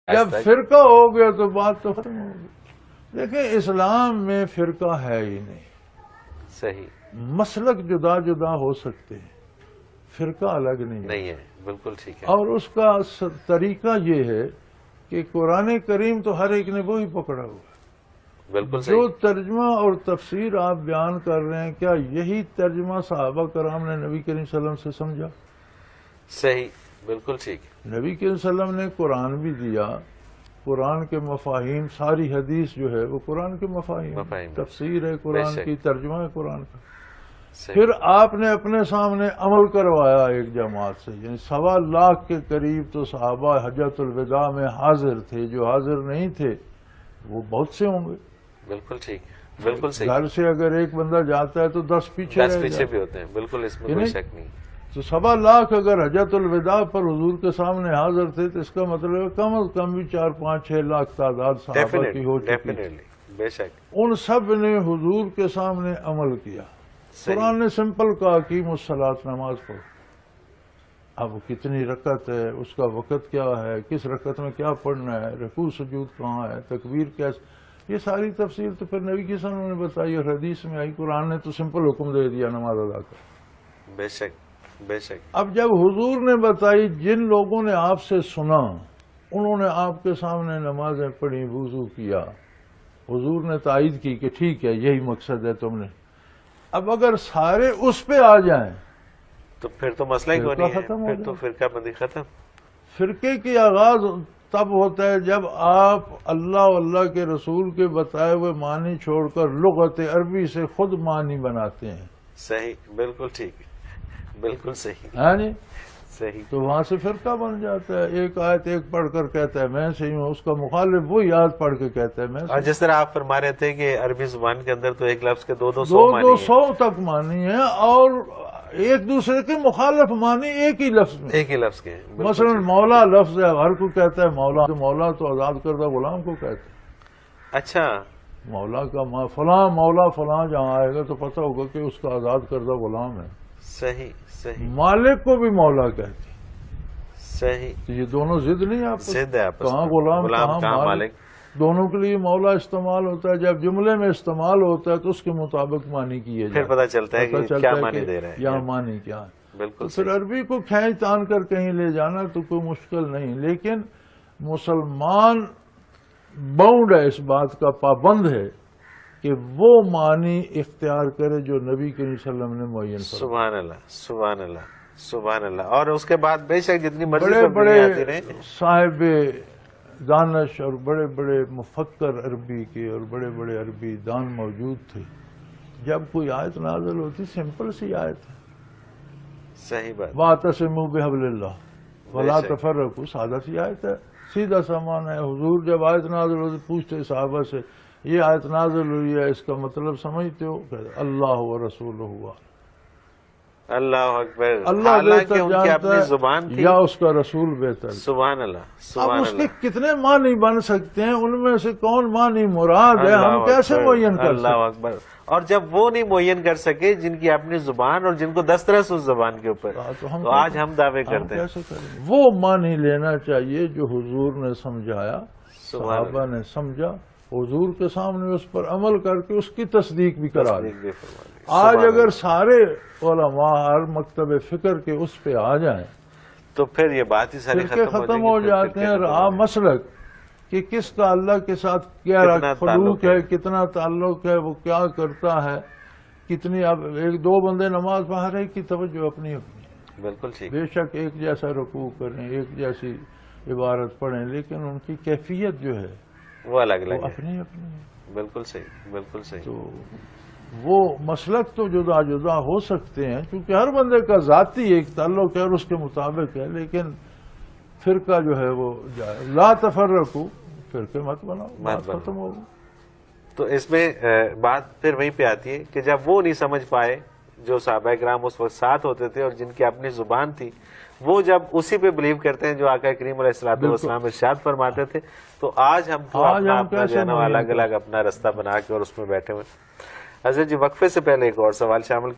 جب فرقہ ہو گیا تو بات تو ختم ہو گئی. دیکھیں اسلام میں فرقہ ہے ہی نہیں. صحیح. مسلک جدا جدا ہو سکتے ہیں، فرقہ الگ نہیں ہے. بالکل ٹھیک ہے. اور اس کا طریقہ یہ ہے کہ قرآن کریم تو ہر ایک نے وہی پکڑا ہوا ہے. بالکل جو صحیح. ترجمہ اور تفسیر آپ بیان کر رہے ہیں، کیا یہی ترجمہ صحابہ کرام نے نبی کریم صلی اللہ علیہ وسلم سے سمجھا؟ صحیح. بالکل ٹھیک. نبی کریم صلی اللہ علیہ وسلم نے قرآن بھی دیا، قرآن کے مفاہیم، ساری حدیث جو ہے وہ قرآن کے مفاہیم، تفسیر ہے قرآن کی، ترجمہ ہے قرآن کا. پھر آپ نے اپنے سامنے عمل کروایا ایک جماعت سے، یعنی 1.25 لاکھ کے قریب تو صحابہ حجۃ الوداع میں حاضر تھے. جو حاضر نہیں تھے وہ بہت سے ہوں گے. بالکل ٹھیک. بالکل صحیح. گھر سے اگر ایک بندہ جاتا ہے تو 10 پیچھے بھی ہوتے ہیں. بالکل اس میں کوئی شک نہیں. تو 1.25 لاکھ اگر حجۃ الوداع پر حضور کے سامنے حاضر تھے تو اس کا مطلب ہے کم از کم بھی 4, 5, 6 لاکھ تعداد صحابہ کی ہو چکی تھی. بے شک. ان سب نے حضور کے سامنے عمل کیا. قرآن نے سمپل کہا کہ الصلاۃ، نماز پڑھو. اب کتنی رکعت ہے، اس کا وقت کیا ہے، کس رکعت میں کیا پڑھنا ہے، رکوع سجود کہاں ہے، تکبیر کیسے، یہ ساری تفصیل تو پھر نبی کی سنت نے بتائی اور حدیث میں آئی. قرآن نے تو سمپل حکم دے دیا نماز ادا کر. بے شک. بے شک. اب جب حضور نے بتائی، جن لوگوں نے آپ سے سنا انہوں نے آپ کے سامنے نمازیں پڑھی، وضو کیا، حضور نے تائید کی کہ ٹھیک ہے یہی مقصد ہے تم نے. اب اگر سارے اس پہ آ جائیں تو پھر تو مسئلہ ہی نہیں ہے، پھر تو فرقہ بندی ختم. فرقے کی آغاز تب ہوتا ہے جب آپ اللہ و اللہ کے رسول کے بتائے ہوئے معنی چھوڑ کر لغت عربی سے خود معنی بناتے ہیں. صحیح. بالکل ٹھیک. بالکل صحیح. ہاں جی. صحیح. تو وہاں سے فرقہ بن جاتا ہے. ایک آیت ایک پڑھ کر کہتا ہے میں صحیح ہوں، اس کا مخالف وہی آیت پڑھ کے کہتا ہے میں صحیح. اور جس طرح آپ فرما رہے تھے کہ عربی زبان کے اندر تو ایک لفظ کے 200 تک معنی ہے اور ایک دوسرے کے مخالف معنی ایک ہی لفظ میں، ایک ہی لفظ کے. مثلا مولا لفظ ہے، ہر کو کہتا ہے مولا. مولا تو آزاد کردہ غلام کو کہتے ہیں. اچھا. مولا کا فلاں مولا فلاں جہاں آئے گا تو پتہ ہوگا کہ اس کا آزاد کردہ غلام ہے. صحیح. صحیح. مالک کو بھی مولا کہتے ہیں. صحیح. تو یہ دونوں ضد نہیں آپ ضد ہے، کہاں غلام کہاں مالک. دونوں کے لیے مولا استعمال ہوتا ہے. جب جملے میں استعمال ہوتا ہے تو اس کے مطابق معنی کیے پھر پتہ چلتا ہے کہ کیا معنی دے رہے ہیں، یہاں معنی کیا ہے. بالکل. پھر عربی کو کھینچ تان کر کہیں لے جانا تو کوئی مشکل نہیں، لیکن مسلمان باؤنڈ ہے، اس بات کا پابند ہے کہ وہ معنی اختیار کرے جو نبی کریم صلی اللہ علیہ وسلم نے معین فرمایا. سبحان اللہ. سبحان اللہ. سبحان اللہ. اور اس کے بعد بے شک جتنی مرضی بڑے بڑے بڑے صاحب دانش اور بڑے بڑے مفکر عربی کے اور بڑے بڑے عربی دان موجود تھے. جب کوئی آیت نازل ہوتی سمپل سی آیت ہے، صحیح بات. وَاعْتَصِمُوا بِحَبْلِ اللَّهِ وَلَا تَفَرَّقُوا، سادہ سی آیت ہے، سیدھا سامان ہے. حضور جب آیت نازل ہوتی پوچھتے صحابہ سے یہ آیت نازل ہوئی ہے، اس کا مطلب سمجھتے ہو؟ کہتے اللہ و رسولہ. اللہ اکبر. اللہ بہتر ان کی اپنی زبان تھی یا اس کا رسول بہتر. سبحان اللہ. اب اس کے کتنے معنی بن سکتے ہیں، ان میں سے کون معنی مراد ہے، ہم کیسے معین کر سکتے ہیں؟ اللہ اکبر. اور جب وہ نہیں معین کر سکے جن کی اپنی زبان اور جن کو دسترس اس زبان کے اوپر، تو آج ہم دعوے کرتے ہیں. وہ معنی لینا چاہیے جو حضور نے سمجھایا، صحابہ نے سمجھا، حضور کے سامنے اس پر عمل کر کے اس کی تصدیق بھی کرا دی. آج اگر سارے علماء ہر مکتب فکر کے اس پہ آ جائیں تو پھر یہ بات ہی ساری ختم ہو جاتے ہیں. رہا مسلک کہ کس کا اللہ کے ساتھ کیا خلوق ہے، کتنا تعلق ہے، وہ کیا کرتا ہے، کتنی. اب ایک دو بندے نماز پڑھ رہے کی توجہ اپنی اپنی. بالکل ٹھیک. بے شک ایک جیسا رکوع کریں، ایک جیسی عبارت پڑھیں، لیکن ان کی کیفیت جو ہے وہ الگ الگ ہے. اپنی اپنی. بالکل صحیح. بالکل صحیح. تو وہ مسلک تو جدا جدا ہو سکتے ہیں کیونکہ ہر بندے کا ذاتی ایک تعلق ہے اور اس کے مطابق ہے، لیکن فرقہ جو ہے وہ لا تفرقوا، فرقے مت بناؤ، بات ختم ہوگی. تو اس میں بات پھر وہیں پہ آتی ہے کہ جب وہ نہیں سمجھ پائے جو صحابہ کرام اس وقت ساتھ ہوتے تھے اور جن کی اپنی زبان تھی، وہ جب اسی پہ بلیو کرتے ہیں جو آقا کریم علیہ الصلوۃ والسلام ارشاد فرماتے تھے، تو آج ہم تو اپنا جو ہے نا الگ الگ اپنا رستہ بنا کے اور اس میں بیٹھے ہوئے. حضرت جی وقفے سے پہلے ایک اور سوال شامل